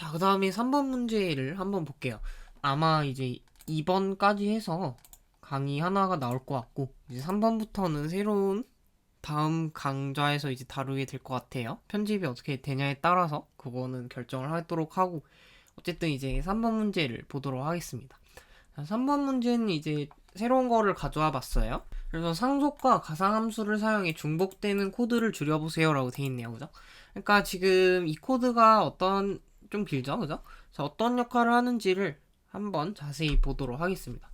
자, 그 다음에 3번 문제를 한번 볼게요. 아마 이제 2번까지 해서 강의 하나가 나올 것 같고, 이제 3번부터는 새로운 다음 강좌에서 이제 다루게 될 것 같아요. 편집이 어떻게 되냐에 따라서 그거는 결정을 하도록 하고, 어쨌든 이제 3번 문제를 보도록 하겠습니다. 자, 3번 문제는 이제 새로운 거를 가져와 봤어요. 그래서 상속과 가상함수를 사용해 중복되는 코드를 줄여보세요 라고 돼 있네요. 그죠? 그러니까 지금 이 코드가 좀 길죠? 그죠? 자, 어떤 역할을 하는지를 한번 자세히 보도록 하겠습니다.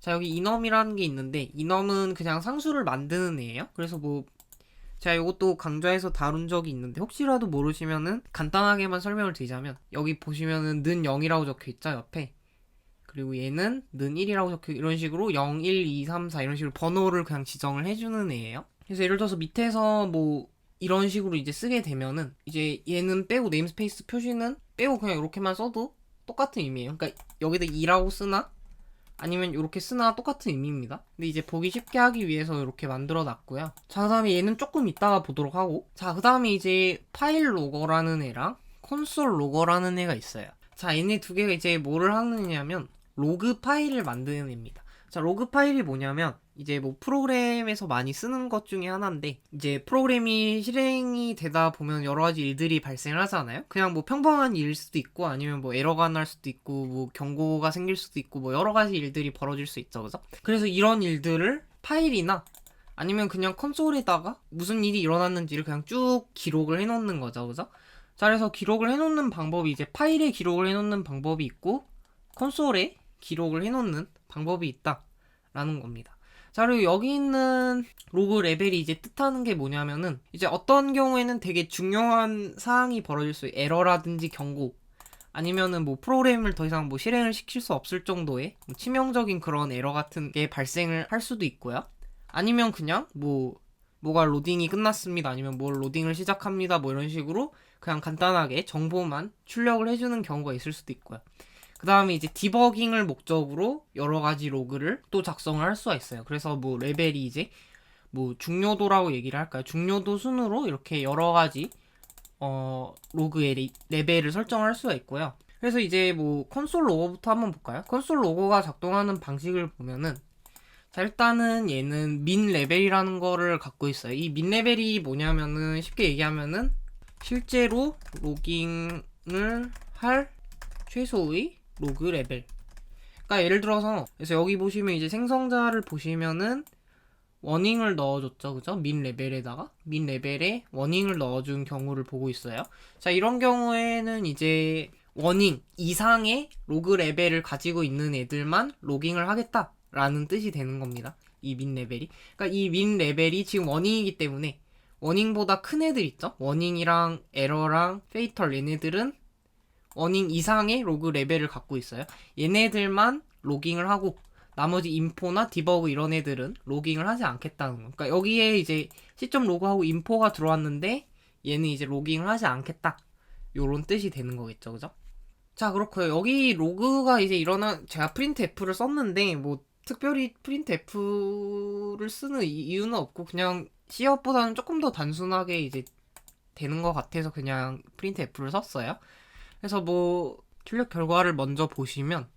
자, 여기 이넘이라는 게 있는데, 이넘은 그냥 상수를 만드는 애예요. 그래서 뭐 제가 이것도 강좌에서 다룬 적이 있는데, 혹시라도 모르시면은 간단하게만 설명을 드리자면, 여기 보시면은 는 0이라고 적혀 있죠, 옆에. 그리고 얘는 는 1이라고 적혀 이런 식으로 0, 1, 2, 3, 4 이런 식으로 번호를 그냥 지정을 해주는 애예요. 그래서 예를 들어서 밑에서 뭐 이런 식으로 이제 쓰게 되면은 이제 얘는 빼고 네임스페이스 표시는 빼고 그냥 이렇게만 써도 똑같은 의미예요. 그러니까 여기다 2라고 쓰나 아니면 이렇게 쓰나 똑같은 의미입니다. 근데 이제 보기 쉽게 하기 위해서 이렇게 만들어 놨고요. 자, 그 다음에 얘는 조금 이따가 보도록 하고, 자, 그 다음에 이제 파일 로거라는 애랑 콘솔 로거라는 애가 있어요. 자, 얘네 두 개가 이제 뭐를 하느냐면 로그 파일을 만드는 애입니다. 자, 로그 파일이 뭐냐면 이제 뭐 프로그램에서 많이 쓰는 것 중에 하나인데, 이제 프로그램이 실행이 되다 보면 여러 가지 일들이 발생을 하잖아요. 그냥 뭐 평범한 일일 수도 있고, 아니면 뭐 에러가 날 수도 있고, 뭐 경고가 생길 수도 있고, 뭐 여러 가지 일들이 벌어질 수 있죠, 그죠? 그래서 이런 일들을 파일이나 아니면 그냥 콘솔에다가 무슨 일이 일어났는지를 그냥 쭉 기록을 해놓는 거죠, 그죠? 자, 그래서 기록을 해놓는 방법이 이제 파일에 기록을 해놓는 방법이 있고, 콘솔에 기록을 해놓는 방법이 있다라는 겁니다. 자, 그리고 여기 있는 로그 레벨이 이제 뜻하는 게 뭐냐면은, 이제 어떤 경우에는 되게 중요한 사항이 벌어질 수 있어요. 에러라든지 경고, 아니면은 뭐 프로그램을 더 이상 뭐 실행을 시킬 수 없을 정도의 치명적인 그런 에러 같은 게 발생을 할 수도 있고요. 아니면 그냥 뭐가 로딩이 끝났습니다, 아니면 뭘 로딩을 시작합니다, 뭐 이런 식으로 그냥 간단하게 정보만 출력을 해주는 경우가 있을 수도 있고요. 그 다음에 이제 디버깅을 목적으로 여러 가지 로그를 또 작성을 할 수가 있어요. 그래서 뭐 레벨이 이제 뭐 중요도라고 얘기를 할까요? 중요도 순으로 이렇게 여러 가지 로그의 레벨을 설정할 수가 있고요. 그래서 이제 뭐 콘솔 로고부터 한번 볼까요? 콘솔 로고가 작동하는 방식을 보면은, 자, 일단은 얘는 민 레벨이라는 거를 갖고 있어요. 이 민 레벨이 뭐냐면은 쉽게 얘기하면은 실제로 로깅을 할 최소의 로그 레벨. 그러니까 예를 들어서, 그래서 여기 보시면 이제 생성자를 보시면은 워닝을 넣어줬죠, 그죠? 민 레벨에다가 민 레벨에 워닝을 넣어준 경우를 보고 있어요. 자, 이런 경우에는 이제 워닝 이상의 로그 레벨을 가지고 있는 애들만 로깅을 하겠다라는 뜻이 되는 겁니다. 이 민 레벨이. 그러니까 이 민 레벨이 지금 워닝이기 때문에 워닝보다 큰 애들 있죠? 워닝이랑 에러랑 페이털, 얘네들은 워닝 이상의 로그 레벨을 갖고 있어요. 얘네들만 로깅을 하고 나머지 인포나 디버그 이런 애들은 로깅을 하지 않겠다는 거. 그러니까 여기에 이제 시점 로그하고 인포가 들어왔는데 얘는 이제 로깅을 하지 않겠다, 요런 뜻이 되는 거겠죠, 그죠? 자, 그렇고요. 여기 로그가 이제 제가 프린트 F를 썼는데 뭐 특별히 프린트 F를 쓰는 이유는 없고, 그냥 C업보다는 조금 더 단순하게 이제 되는 것 같아서 그냥 프린트 F를 썼어요. 그래서 뭐 출력 결과를 먼저 보시면,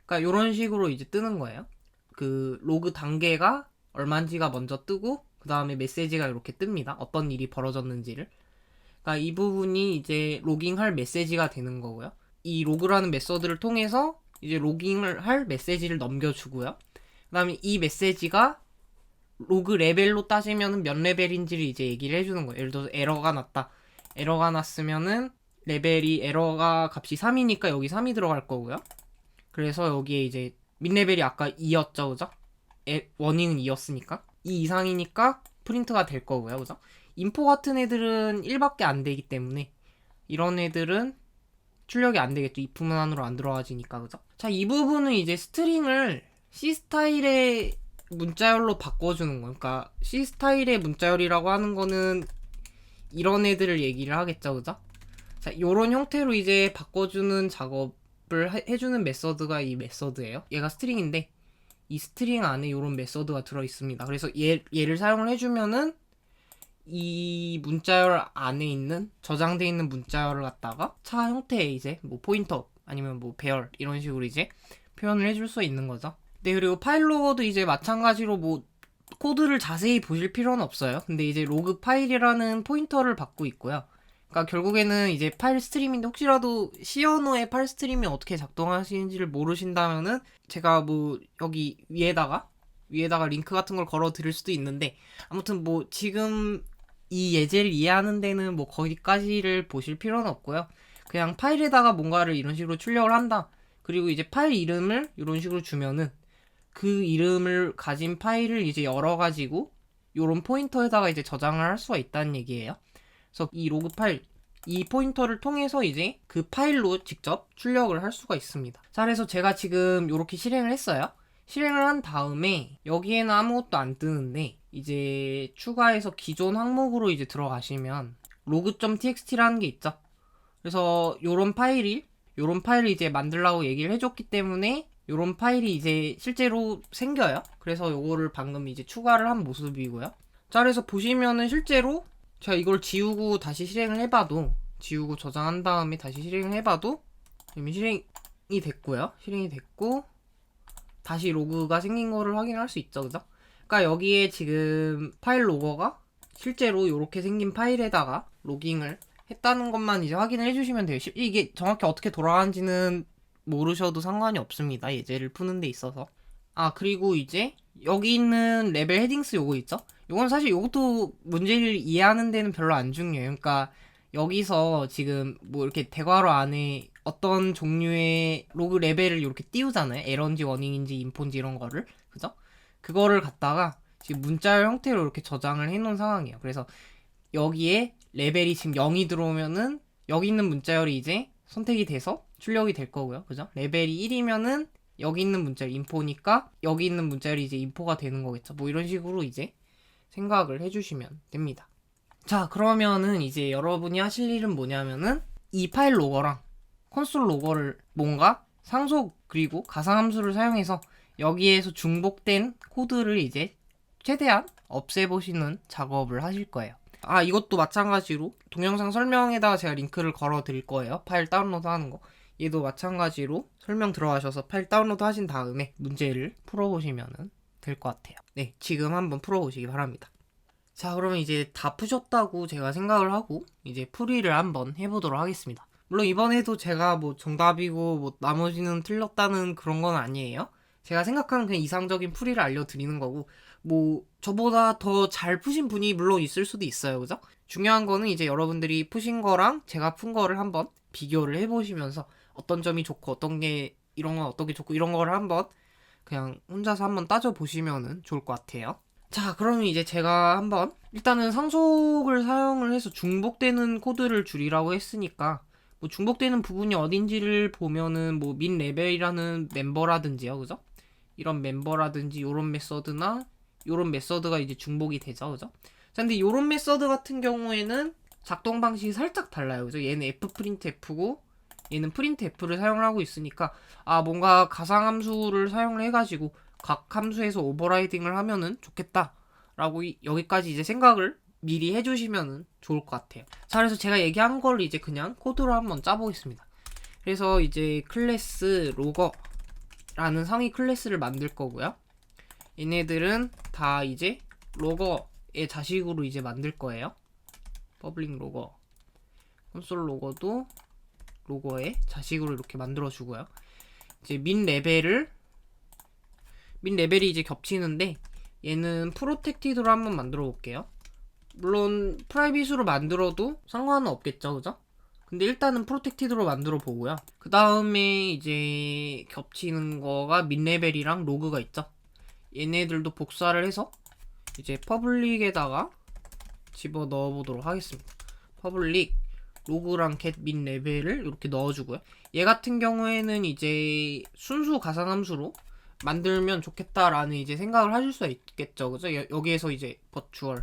그러니까 이런 식으로 이제 뜨는 거예요. 그 로그 단계가 얼마인지가 먼저 뜨고, 그 다음에 메시지가 이렇게 뜹니다. 어떤 일이 벌어졌는지를. 그러니까 이 부분이 이제 로깅할 메시지가 되는 거고요. 이 로그라는 메서드를 통해서 이제 로깅을 할 메시지를 넘겨주고요. 그 다음에 이 메시지가 로그 레벨로 따지면 몇 레벨인지를 이제 얘기를 해주는 거예요. 예를 들어서 에러가 났다. 에러가 났으면은 에러가 값이 3이니까 여기 3이 들어갈 거고요. 그래서 여기에 이제 민레벨이 아까 2였죠, 그죠? 원인은 2였으니까 2 이상이니까 프린트가 될 거고요, 그죠? 인포 같은 애들은 1밖에 안 되기 때문에 이런 애들은 출력이 안 되겠죠. if 문안으로 안 들어가지니까, 그죠? 자, 이 부분은 이제 스트링을 C 스타일의 문자열로 바꿔주는 거예요. 그러니까 C 스타일의 문자열이라고 하는 거는 이런 애들을 얘기를 하겠죠, 그죠? 자, 요런 형태로 이제 바꿔주는 작업을 해주는 메서드가 이 메서드예요. 얘가 스트링인데 이 스트링 안에 요런 메서드가 들어있습니다. 그래서 얘를 사용을 해주면은 이 문자열 안에 있는 저장되어 있는 문자열을 갖다가 차 형태의 이제 뭐 포인터 아니면 뭐 배열 이런 식으로 이제 표현을 해줄 수 있는 거죠. 네, 그리고 파일 로거도 이제 마찬가지로 뭐 코드를 자세히 보실 필요는 없어요. 근데 이제 로그 파일이라는 포인터를 받고 있고요. 그러니까 결국에는 이제 파일 스트림인데 혹시라도 시어노의 파일 스트림이 어떻게 작동하시는지를 모르신다면은 제가 뭐 여기 위에다가 링크 같은 걸 걸어 드릴 수도 있는데, 아무튼 뭐 지금 이 예제를 이해하는 데는 뭐 거기까지를 보실 필요는 없고요. 그냥 파일에다가 뭔가를 이런 식으로 출력을 한다. 그리고 이제 파일 이름을 이런 식으로 주면은 그 이름을 가진 파일을 이제 열어가지고 요런 포인터에다가 이제 저장을 할 수가 있다는 얘기예요. 그래서 이 로그 파일, 이 포인터를 통해서 이제 그 파일로 직접 출력을 할 수가 있습니다. 자, 그래서 제가 지금 이렇게 실행을 했어요. 실행을 한 다음에 여기에는 아무것도 안 뜨는데 이제 추가해서 기존 항목으로 이제 들어가시면 log.txt라는 게 있죠. 그래서 요런 파일을 이제 만들라고 얘기를 해줬기 때문에 요런 파일이 이제 실제로 생겨요. 그래서 요거를 방금 이제 추가를 한 모습이고요. 자, 그래서 보시면은 실제로 제가 이걸 지우고 다시 실행을 해봐도, 지우고 저장한 다음에 다시 실행을 해봐도 이미 실행이 됐고요. 실행이 됐고 다시 로그가 생긴 거를 확인할 수 있죠, 그죠? 그러니까 여기에 지금 파일 로거가 실제로 이렇게 생긴 파일에다가 로깅을 했다는 것만 이제 확인을 해주시면 돼요. 이게 정확히 어떻게 돌아가는지는 모르셔도 상관이 없습니다. 예제를 푸는 데 있어서. 아, 그리고 이제 여기 있는 레벨 헤딩스 요거 있죠? 요건 사실 요것도 문제를 이해하는 데는 별로 안 중요해요. 그러니까 여기서 지금 뭐 이렇게 대괄호 안에 어떤 종류의 로그 레벨을 이렇게 띄우잖아요. 에러인지 워닝인지 인포인지 이런 거를. 그죠? 그거를 갖다가 지금 문자열 형태로 이렇게 저장을 해놓은 상황이에요. 그래서 여기에 레벨이 지금 0이 들어오면은 여기 있는 문자열이 이제 선택이 돼서 출력이 될 거고요. 그죠? 레벨이 1이면은 여기 있는 문자열 인포니까 여기 있는 문자열이 이제 인포가 되는 거겠죠. 뭐 이런 식으로 이제 생각을 해주시면 됩니다. 자, 그러면은 이제 여러분이 하실 일은 뭐냐면은 이 파일 로거랑 콘솔 로거를 뭔가 상속 그리고 가상함수를 사용해서 여기에서 중복된 코드를 이제 최대한 없애보시는 작업을 하실 거예요. 아, 이것도 마찬가지로 동영상 설명에다가 제가 링크를 걸어 드릴 거예요. 파일 다운로드 하는 거. 얘도 마찬가지로 설명 들어가셔서 파일 다운로드 하신 다음에 문제를 풀어보시면 될 것 같아요. 네, 지금 한번 풀어보시기 바랍니다. 자, 그러면 이제 다 푸셨다고 제가 생각을 하고 이제 풀이를 한번 해보도록 하겠습니다. 물론 이번에도 제가 뭐 정답이고 뭐 나머지는 틀렸다는 그런 건 아니에요. 제가 생각하는 그냥 이상적인 풀이를 알려드리는 거고, 뭐 저보다 더 잘 푸신 분이 물론 있을 수도 있어요. 그죠? 중요한 거는 이제 여러분들이 푸신 거랑 제가 푼 거를 한번 비교를 해보시면서 어떤 점이 좋고 어떤 게 이런 건 어떤 게 좋고 이런 거를 한번 그냥 혼자서 한번 따져보시면 좋을 것 같아요. 자, 그러면 이제 제가 한번 일단은 상속을 사용을 해서 중복되는 코드를 줄이라고 했으니까 뭐 중복되는 부분이 어딘지를 보면은 뭐 min 레벨이라는 멤버라든지요, 그죠? 이런 멤버라든지 요런 메서드나 요런 메서드가 이제 중복이 되죠, 그죠? 자, 근데 요런 메서드 같은 경우에는 작동 방식이 살짝 달라요, 그죠? 얘는 fprintf고 얘는 printf를 사용을 하고 있으니까 아, 뭔가 가상함수를 사용을 해가지고 각 함수에서 오버라이딩을 하면은 좋겠다라고 여기까지 이제 생각을 미리 해주시면 좋을 것 같아요. 자, 그래서 제가 얘기한 걸 이제 그냥 코드로 한번 짜보겠습니다. 그래서 이제 클래스 로거라는 상위 클래스를 만들 거고요. 얘네들은 다 이제 로거의 자식으로 이제 만들 거예요. 퍼블릭 로거, 콘솔 로거도 로거의 자식으로 이렇게 만들어 주고요. 이제 min 레벨이 이제 겹치는데 얘는 프로텍티드로 한번 만들어 볼게요. 물론 프라이빗으로 만들어도 상관은 없겠죠, 그죠? 근데 일단은 프로텍티드로 만들어 보고요. 그 다음에 이제 겹치는 거가 min 레벨이랑 로그가 있죠. 얘네들도 복사를 해서 이제 퍼블릭에다가 집어 넣어 보도록 하겠습니다. 퍼블릭 로그랑 get min 레벨을 이렇게 넣어주고요. 얘 같은 경우에는 이제 순수 가상함수로 만들면 좋겠다라는 이제 생각을 하실 수 있겠죠, 그죠? 여기에서 이제 버추얼로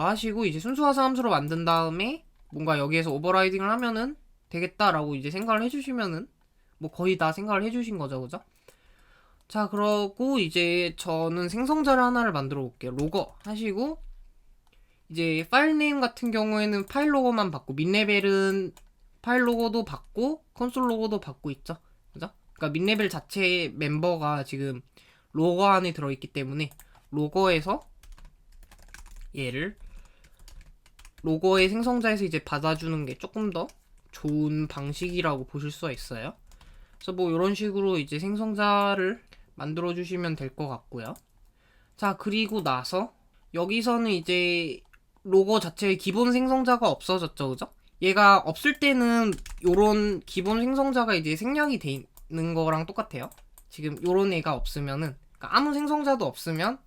하시고 이제 순수 가상함수로 만든 다음에 뭔가 여기에서 오버라이딩을 하면은 되겠다라고 이제 생각을 해주시면은 뭐 거의 다 생각을 해주신 거죠, 그죠? 자, 그러고 이제 저는 생성자를 하나를 만들어 볼게요. 로거 하시고 이제 파일 네임 같은 경우에는 파일 로고만 받고, 민레벨은 파일 로고도 받고 콘솔 로고도 받고 있죠. 그죠? 그러니까 민레벨 자체 멤버가 지금 로고 안에 들어있기 때문에 로고에서 얘를 로고의 생성자에서 이제 받아주는 게 조금 더 좋은 방식이라고 보실 수가 있어요. 그래서 뭐 이런 식으로 이제 생성자를 만들어 주시면 될 것 같고요. 자, 그리고 나서 여기서는 이제 로고 자체의 기본 생성자가 없어졌죠, 그죠? 얘가 없을 때는 요런 기본 생성자가 이제 생략이 돼 있는 거랑 똑같아요. 지금 요런 애가 없으면은, 그러니까 아무 생성자도 없으면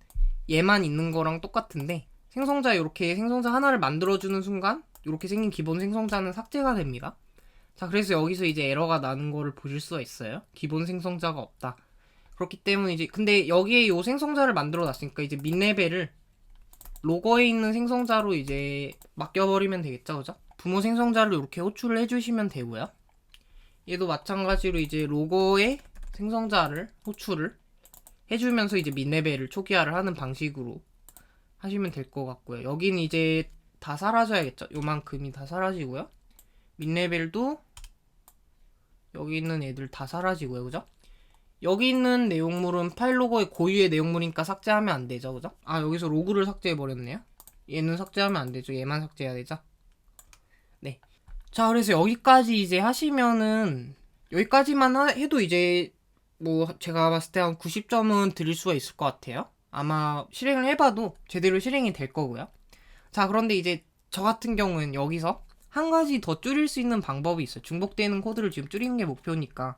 얘만 있는 거랑 똑같은데, 생성자 이렇게 생성자 하나를 만들어주는 순간 이렇게 생긴 기본 생성자는 삭제가 됩니다. 자, 그래서 여기서 이제 에러가 나는 거를 보실 수가 있어요. 기본 생성자가 없다. 그렇기 때문에 이제 근데 여기에 요 생성자를 만들어 놨으니까 이제 민레벨을 로고에 있는 생성자로 이제 맡겨버리면 되겠죠, 그죠? 부모 생성자를 이렇게 호출을 해주시면 되고요. 얘도 마찬가지로 이제 로고에 생성자를 호출을 해주면서 이제 민레벨을 초기화를 하는 방식으로 하시면 될 것 같고요. 여기는 이제 다 사라져야겠죠. 요만큼이 다 사라지고요. 민레벨도 여기 있는 애들 다 사라지고요, 그죠? 여기 있는 내용물은 파일 로고의 고유의 내용물이니까 삭제하면 안 되죠, 그죠? 아, 여기서 로그를 삭제해 버렸네요. 얘는 삭제하면 안 되죠. 얘만 삭제해야 되죠. 네. 자, 그래서 여기까지 이제 하시면은 여기까지만 해도 이제 뭐 제가 봤을 때 한 90점은 드릴 수가 있을 것 같아요. 아마 실행을 해봐도 제대로 실행이 될 거고요. 자, 그런데 이제 저 같은 경우는 여기서 한 가지 더 줄일 수 있는 방법이 있어요. 중복되는 코드를 지금 줄이는 게 목표니까.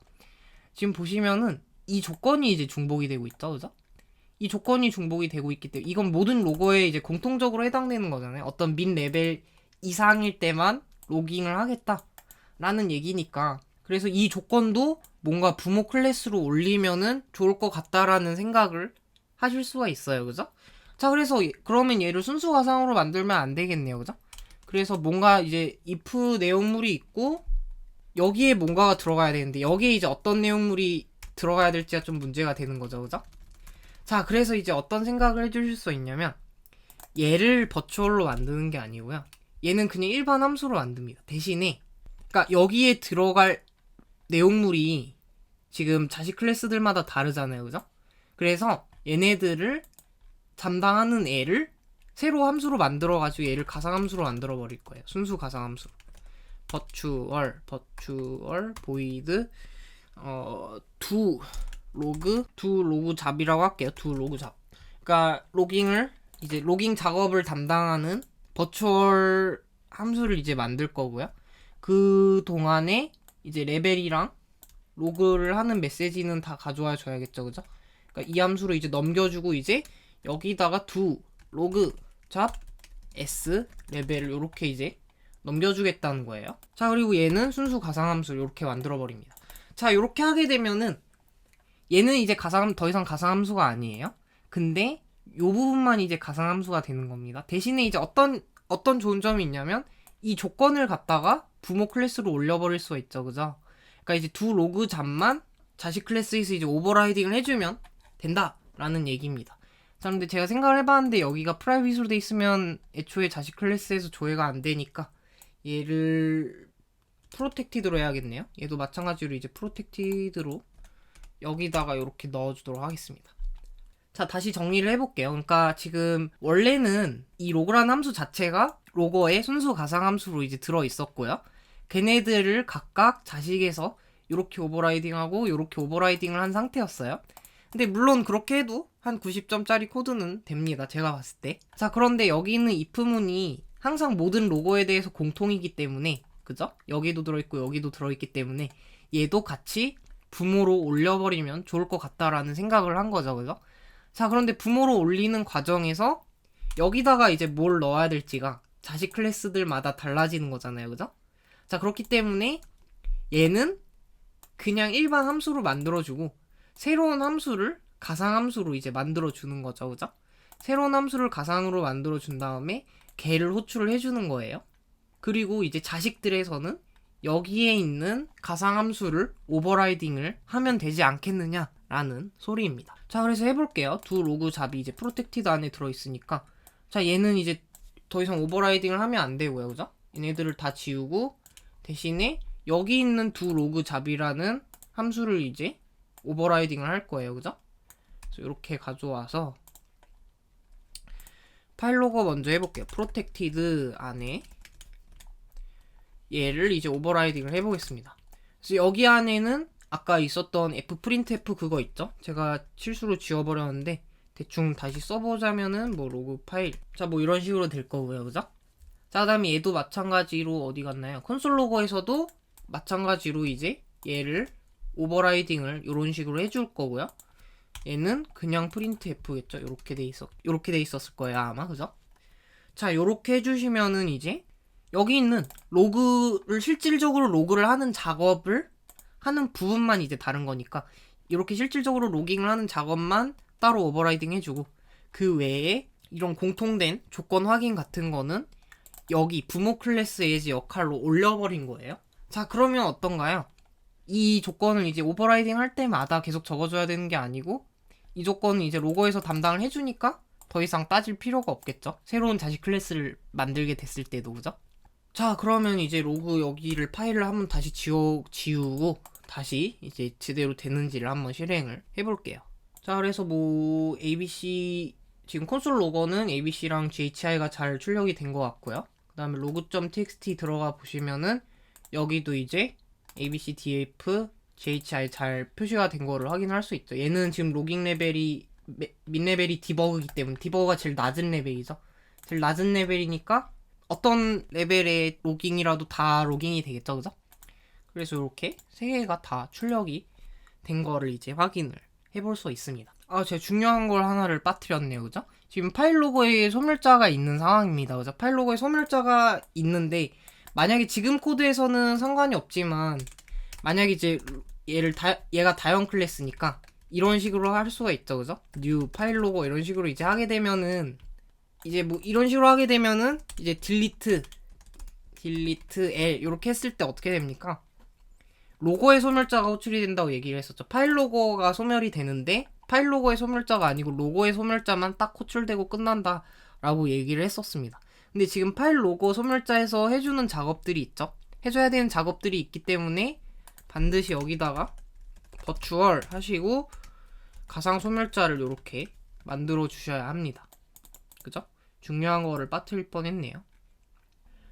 지금 보시면은 이 조건이 이제 중복이 되고 있죠, 그죠? 이 조건이 중복이 되고 있기 때문에 이건 모든 로고에 이제 공통적으로 해당되는 거잖아요. 어떤 민 레벨 이상일 때만 로깅을 하겠다라는 얘기니까. 그래서 이 조건도 뭔가 부모 클래스로 올리면은 좋을 것 같다라는 생각을 하실 수가 있어요, 그죠? 자, 그래서 그러면 얘를 순수 가상으로 만들면 안 되겠네요, 그죠? 그래서 뭔가 이제 if 내용물이 있고 여기에 뭔가가 들어가야 되는데 여기에 이제 어떤 내용물이 들어가야 될지가 좀 문제가 되는 거죠, 그죠? 자, 그래서 이제 어떤 생각을 해주실 수 있냐면 얘를 버추얼로 만드는 게 아니고요. 얘는 그냥 일반 함수로 만듭니다. 대신에 그러니까 여기에 들어갈 내용물이 지금 자식 클래스들마다 다르잖아요, 그죠? 그래서 얘네들을 담당하는 애를 새로 함수로 만들어가지고 얘를 가상함수로 만들어 버릴 거예요. 순수 가상함수로. 버추얼 보이드 두 로그 잡이라고 할게요. 두 로그 잡. 그러니까 로깅을 이제 로깅 작업을 담당하는 버추얼 함수를 이제 만들 거고요. 그 동안에 이제 레벨이랑 로그를 하는 메시지는 다 가져와 줘야겠죠, 그죠? 그러니까 이 함수로 이제 넘겨주고 이제 여기다가 두 로그 잡 s 레벨을 이렇게 이제 넘겨주겠다는 거예요. 자, 그리고 얘는 순수 가상함수를 이렇게 만들어버립니다. 자, 이렇게 하게 되면은 얘는 이제 더 이상 가상함수가 아니에요. 근데 요 부분만 이제 가상함수가 되는 겁니다. 대신에 이제 어떤 좋은 점이 있냐면 이 조건을 갖다가 부모 클래스로 올려버릴 수가 있죠, 그죠? 그러니까 이제 두 로그 잡만 자식 클래스에서 이제 오버라이딩을 해주면 된다라는 얘기입니다. 자, 근데 제가 생각을 해봤는데 여기가 프라이빗으로 돼 있으면 애초에 자식 클래스에서 조회가 안 되니까 얘를 프로텍티드로 해야겠네요. 얘도 마찬가지로 이제 프로텍티드로 여기다가 이렇게 넣어주도록 하겠습니다. 자, 다시 정리를 해볼게요. 그러니까 지금 원래는 이 로그라는 함수 자체가 로고에 순수 가상함수로 이제 들어있었고요. 걔네들을 각각 자식에서 이렇게 오버라이딩하고 이렇게 오버라이딩을 한 상태였어요. 근데 물론 그렇게 해도 한 90점짜리 코드는 됩니다. 제가 봤을 때. 자, 그런데 여기 있는 if문이 항상 모든 로고에 대해서 공통이기 때문에, 그죠? 여기도 들어있고 여기도 들어있기 때문에 얘도 같이 부모로 올려버리면 좋을 것 같다라는 생각을 한 거죠, 그죠? 자, 그런데 부모로 올리는 과정에서 여기다가 이제 뭘 넣어야 될지가 자식 클래스들마다 달라지는 거잖아요, 그죠? 자, 그렇기 때문에 얘는 그냥 일반 함수로 만들어주고 새로운 함수를 가상함수로 이제 만들어주는 거죠, 그죠? 새로운 함수를 가상으로 만들어준 다음에 걔를 호출을 해주는 거예요. 그리고 이제 자식들에서는 여기에 있는 가상함수를 오버라이딩을 하면 되지 않겠느냐라는 소리입니다. 자, 그래서 해볼게요. 두 로그 잡이 이제 프로텍티드 안에 들어있으니까 자, 얘는 이제 더 이상 오버라이딩을 하면 안 되고요. 그죠? 얘네들을 다 지우고 대신에 여기 있는 두 로그 잡이라는 함수를 이제 오버라이딩을 할 거예요. 그죠? 그래서 이렇게 가져와서 파일 로거 먼저 해볼게요. 프로텍티드 안에 얘를 이제 오버라이딩을 해보겠습니다. 그래서 여기 안에는 아까 있었던 fprintf 그거 있죠? 제가 실수로 지워버렸는데 대충 다시 써보자면은 뭐 로그 파일 자 뭐 이런 식으로 될 거고요. 그죠? 자 그다음에 얘도 마찬가지로 어디 갔나요? 콘솔 로거에서도 마찬가지로 이제 얘를 오버라이딩을 이런 식으로 해줄 거고요. 얘는 그냥 printf겠죠. 요렇게 돼 있었을 거예요 아마. 그죠? 자 요렇게 해주시면은 이제 여기 있는 로그를 실질적으로 로그를 하는 작업을 하는 부분만 이제 다른 거니까 이렇게 실질적으로 로깅을 하는 작업만 따로 오버라이딩 해주고 그 외에 이런 공통된 조건 확인 같은 거는 여기 부모 클래스 에이지 역할로 올려버린 거예요. 자 그러면 어떤가요? 이 조건을 이제 오버라이딩 할 때마다 계속 적어줘야 되는 게 아니고 이 조건은 이제 로고에서 담당을 해주니까 더 이상 따질 필요가 없겠죠. 새로운 자식 클래스를 만들게 됐을 때도. 그죠? 자 그러면 이제 로그 여기를 파일을 한번 다시 지우고 다시 이제 제대로 되는지를 한번 실행을 해볼게요. 자 그래서 뭐 abc 지금 콘솔 로거는 abc랑 ghi가 잘 출력이 된 것 같고요. 그 다음에 log.txt 들어가 보시면은 여기도 이제 abc df ghi 잘 표시가 된 거를 확인할 수 있죠. 얘는 지금 로깅 레벨이 민 레벨이 디버그이기 때문에 디버그가 제일 낮은 레벨이죠. 제일 낮은 레벨이니까 어떤 레벨의 로깅이라도 다 로깅이 되겠죠. 그죠? 그래서 이렇게 세 개가 다 출력이 된 거를 이제 확인을 해볼 수 있습니다. 제가 중요한 걸 하나를 빠뜨렸네요. 그죠? 지금 파일 로거에 소멸자가 있는 상황입니다. 그죠? 파일 로거에 소멸자가 있는데 만약에 지금 코드에서는 상관이 없지만 만약에 이제 얘가 다형 클래스니까 이런 식으로 할 수가 있죠. 그죠? new 파일 로거 이런 식으로 이제 하게 되면은 이제 뭐 이런 식으로 하게 되면은 이제 delete L 이렇게 했을 때 어떻게 됩니까? 로고에 소멸자가 호출이 된다고 얘기를 했었죠. 파일 로고가 소멸이 되는데 파일 로고의 소멸자가 아니고 로고의 소멸자만 딱 호출되고 끝난다 라고 얘기를 했었습니다. 근데 지금 파일 로고 소멸자에서 해주는 작업들이 있죠. 해줘야 되는 작업들이 있기 때문에 반드시 여기다가 버추얼 하시고 가상 소멸자를 이렇게 만들어 주셔야 합니다. 그죠? 중요한 거를 빠뜨릴 뻔했네요.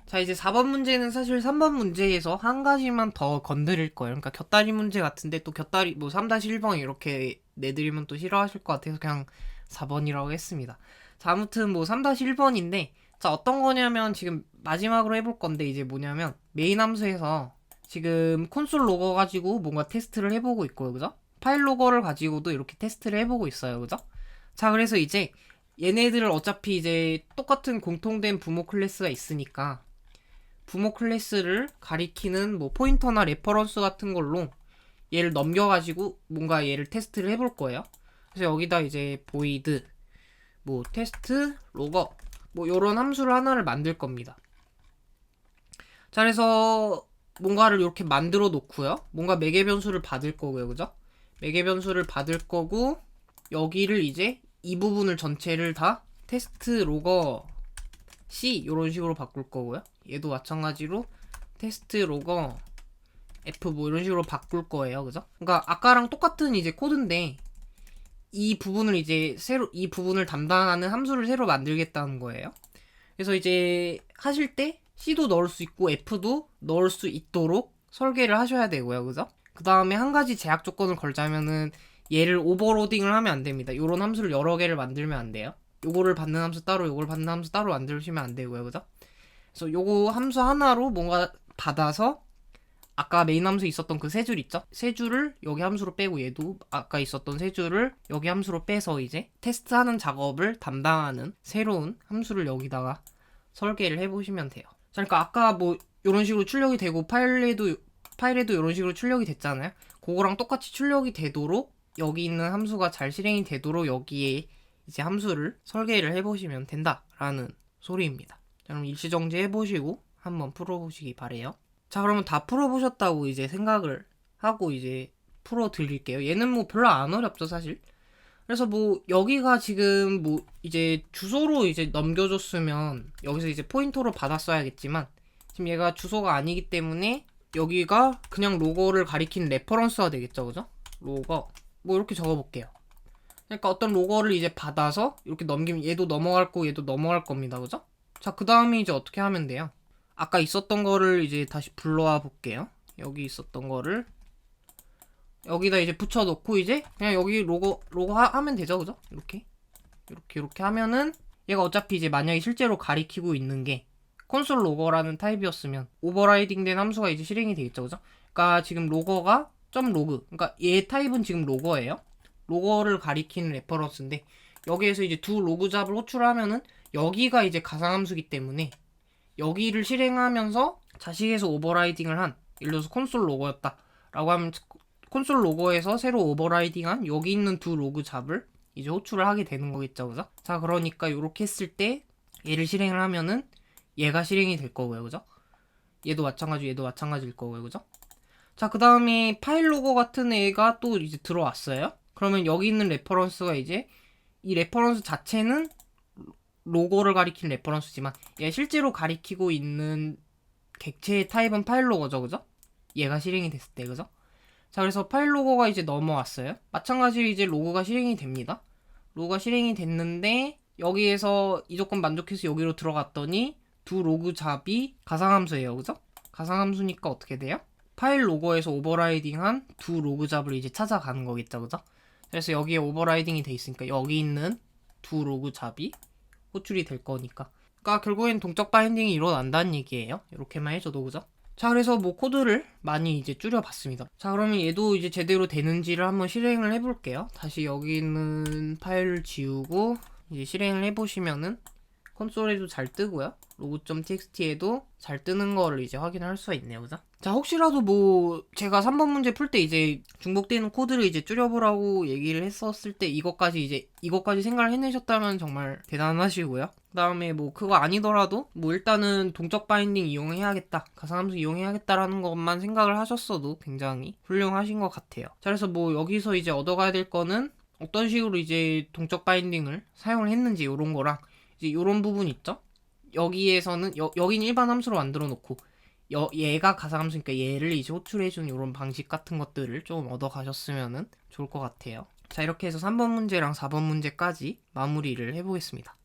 자 이제 4번 문제는 사실 3번 문제에서 한 가지만 더 건드릴 거예요. 그러니까 곁다리 문제 같은데 또 곁다리 뭐 3-1번 이렇게 내드리면 또 싫어하실 것 같아서 그냥 4번이라고 했습니다. 자 아무튼 뭐 3-1번인데 자 어떤 거냐면 지금 마지막으로 해볼 건데 이제 뭐냐면 메인 함수에서 지금 콘솔 로거 가지고 뭔가 테스트를 해보고 있고요. 그죠? 파일 로거를 가지고도 이렇게 테스트를 해보고 있어요. 그죠? 자 그래서 이제 얘네들을 어차피 이제 똑같은 공통된 부모 클래스가 있으니까 부모 클래스를 가리키는 뭐 포인터나 레퍼런스 같은 걸로 얘를 넘겨가지고 뭔가 얘를 테스트를 해볼 거예요. 그래서 여기다 이제 void 뭐 테스트 로거 뭐 요런 함수를 하나를 만들 겁니다. 자 그래서 뭔가를 이렇게 만들어 놓고요. 뭔가 매개 변수를 받을 거고요. 그죠? 매개 변수를 받을 거고 여기를 이제 이 부분을 전체를 다 테스트 로거 C 이런 식으로 바꿀 거고요. 얘도 마찬가지로 테스트 로거 F 뭐 이런 식으로 바꿀 거예요. 그죠? 그러니까 아까랑 똑같은 이제 코드인데 이 부분을 이제 이 부분을 담당하는 함수를 새로 만들겠다는 거예요. 그래서 이제 하실 때 C도 넣을 수 있고 F도 넣을 수 있도록 설계를 하셔야 되고요. 그죠? 그 다음에 한 가지 제약 조건을 걸자면은 얘를 오버로딩을 하면 안 됩니다. 요런 함수를 여러 개를 만들면 안 돼요. 요거를 받는 함수 따로 요걸 받는 함수 따로 만드시면 안 되고요. 그죠? 그래서 요거 함수 하나로 뭔가 받아서 아까 메인 함수 있었던 그 세 줄 있죠? 세 줄을 여기 함수로 빼고 얘도 아까 있었던 세 줄을 여기 함수로 빼서 이제 테스트하는 작업을 담당하는 새로운 함수를 여기다가 설계를 해보시면 돼요. 자, 그러니까 아까 뭐 이런 식으로 출력이 되고 파일에도 이런 식으로 출력이 됐잖아요. 그거랑 똑같이 출력이 되도록 여기 있는 함수가 잘 실행이 되도록 여기에 이제 함수를 설계를 해보시면 된다라는 소리입니다. 자, 그럼 일시정지 해보시고 한번 풀어보시기 바래요. 자 그러면 다 풀어보셨다고 이제 생각을 하고 이제 풀어드릴게요. 얘는 뭐 별로 안 어렵죠 사실. 그래서 뭐 여기가 지금 뭐 이제 주소로 이제 넘겨줬으면 여기서 이제 포인터로 받았어야겠지만 지금 얘가 주소가 아니기 때문에 여기가 그냥 로거를 가리키는 레퍼런스가 되겠죠, 그죠? 로거 뭐 이렇게 적어볼게요. 그러니까 어떤 로거를 이제 받아서 이렇게 넘기면 얘도 넘어갈 거고 얘도 넘어갈 겁니다, 그죠? 자, 그 다음에 이제 어떻게 하면 돼요? 아까 있었던 거를 이제 다시 불러와 볼게요. 여기 있었던 거를 여기다 이제 붙여놓고 이제 그냥 여기 로고 하면 되죠, 그죠? 이렇게 하면은 얘가 어차피 이제 만약에 실제로 가리키고 있는 게 콘솔 로거라는 타입이었으면 오버라이딩 된 함수가 이제 실행이 되겠죠, 그죠? 그러니까 지금 로거가 .로그, 그러니까 얘 타입은 지금 로거예요. 로거를 가리키는 레퍼런스인데 여기에서 이제 두 로그 잡을 호출하면은 여기가 이제 가상함수기 때문에 여기를 실행하면서 자식에서 오버라이딩을 한, 예를 들어서 콘솔 로거였다 라고 하면 콘솔 로거에서 새로 오버라이딩한 여기 있는 두 로그 잡을 이제 호출을 하게 되는 거겠죠, 그죠? 자, 그러니까 이렇게 했을 때 얘를 실행을 하면은 얘가 실행이 될 거고요, 그죠? 얘도 마찬가지일 거고요, 그죠? 자, 그 다음에 파일 로거 같은 애가 또 이제 들어왔어요. 그러면 여기 있는 레퍼런스가 이제 이 레퍼런스 자체는 로고를 가리키는 레퍼런스지만 얘가 실제로 가리키고 있는 객체의 타입은 파일 로거죠, 그죠? 얘가 실행이 됐을 때, 그죠? 자, 그래서 파일 로고가 이제 넘어왔어요. 마찬가지로 이제 로고가 실행이 됩니다. 로고가 실행이 됐는데 여기에서 이 조건 만족해서 여기로 들어갔더니 두 로그 잡이 가상함수예요, 그죠? 가상함수니까 어떻게 돼요? 파일 로고에서 오버라이딩한 두 로그 잡을 이제 찾아가는 거겠죠, 그죠? 그래서 여기에 오버라이딩이 돼 있으니까 여기 있는 두 로그 잡이 호출이 될 거니까. 그러니까 결국엔 동적 바인딩이 일어난다는 얘기예요. 이렇게만 해줘도, 그죠? 자, 그래서 뭐 코드를 많이 이제 줄여봤습니다. 자, 그러면 얘도 이제 제대로 되는지를 한번 실행을 해볼게요. 다시 여기 있는 파일을 지우고 이제 실행을 해보시면은 콘솔에도 잘 뜨고요. 로그.txt에도 잘 뜨는 거를 이제 확인할 수가 있네요, 그죠? 자, 혹시라도 뭐 제가 3번 문제 풀 때 이제 중복되는 코드를 이제 줄여보라고 얘기를 했었을 때 이것까지 생각을 해내셨다면 정말 대단하시고요. 그 다음에 뭐 그거 아니더라도 뭐 일단은 동적 바인딩 이용해야겠다, 가상함수 이용해야겠다라는 것만 생각을 하셨어도 굉장히 훌륭하신 것 같아요. 자, 그래서 뭐 여기서 이제 얻어가야 될 거는 어떤 식으로 이제 동적 바인딩을 사용을 했는지 요런 거랑 이제 요런 부분 있죠? 여기에서는 여기는 일반 함수로 만들어 놓고 얘가 가상함수니까 얘를 이제 호출해주는 이런 방식 같은 것들을 좀 얻어가셨으면 좋을 것 같아요. 자, 이렇게 해서 3번 문제랑 4번 문제까지 마무리를 해보겠습니다.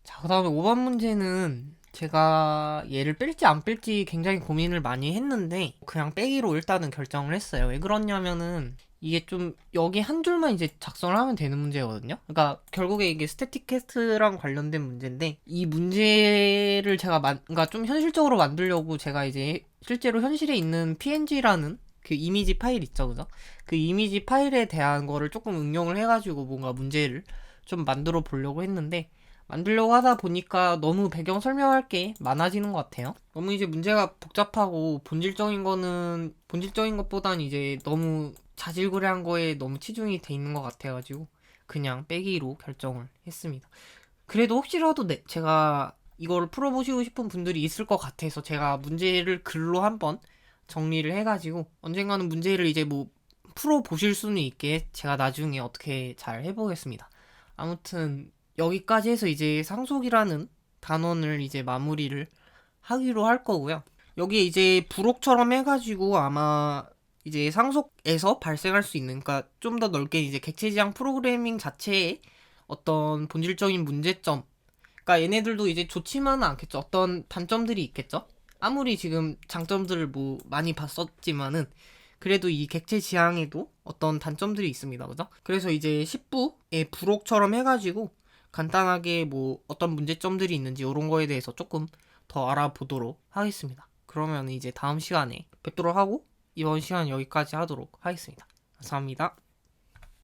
자, 그 다음에 5번 문제는 제가 얘를 뺄지 안 뺄지 굉장히 고민을 많이 했는데 그냥 빼기로 일단은 결정을 했어요. 왜 그러냐면은 이게 좀 여기 한 줄만 이제 작성을 하면 되는 문제거든요. 그러니까 결국에 이게 스태틱 캐스트랑 관련된 문제인데 이 문제를 제가 그러니까 좀 현실적으로 만들려고 제가 이제 실제로 현실에 있는 png라는 그 이미지 파일 있죠, 그죠? 그 이미지 파일에 대한 거를 조금 응용을 해가지고 뭔가 문제를 좀 만들어 보려고 했는데 만들려고 하다 보니까 너무 배경 설명할 게 많아지는 것 같아요. 너무 이제 문제가 복잡하고 본질적인 것보단 이제 너무 자질구레한 거에 너무 치중이 돼 있는 것 같아가지고 그냥 빼기로 결정을 했습니다. 그래도 혹시라도 제가 이거를 풀어보시고 싶은 분들이 있을 것 같아서 제가 문제를 글로 한번 정리를 해가지고 언젠가는 문제를 이제 뭐 풀어보실 수는 있게 제가 나중에 어떻게 잘 해보겠습니다. 아무튼 여기까지 해서 이제 상속이라는 단원을 이제 마무리를 하기로 할 거고요. 여기에 이제 부록처럼 해가지고 아마 이제 상속에서 발생할 수 있는, 그러니까 좀 더 넓게 이제 객체지향 프로그래밍 자체의 어떤 본질적인 문제점, 그러니까 얘네들도 이제 좋지만은 않겠죠. 어떤 단점들이 있겠죠. 아무리 지금 장점들을 뭐 많이 봤었지만은 그래도 이 객체 지향에도 어떤 단점들이 있습니다, 그죠? 그래서 이제 10부의 부록처럼 해가지고 간단하게 뭐 어떤 문제점들이 있는지 이런 거에 대해서 조금 더 알아보도록 하겠습니다. 그러면 이제 다음 시간에 뵙도록 하고 이번 시간 여기까지 하도록 하겠습니다. 감사합니다.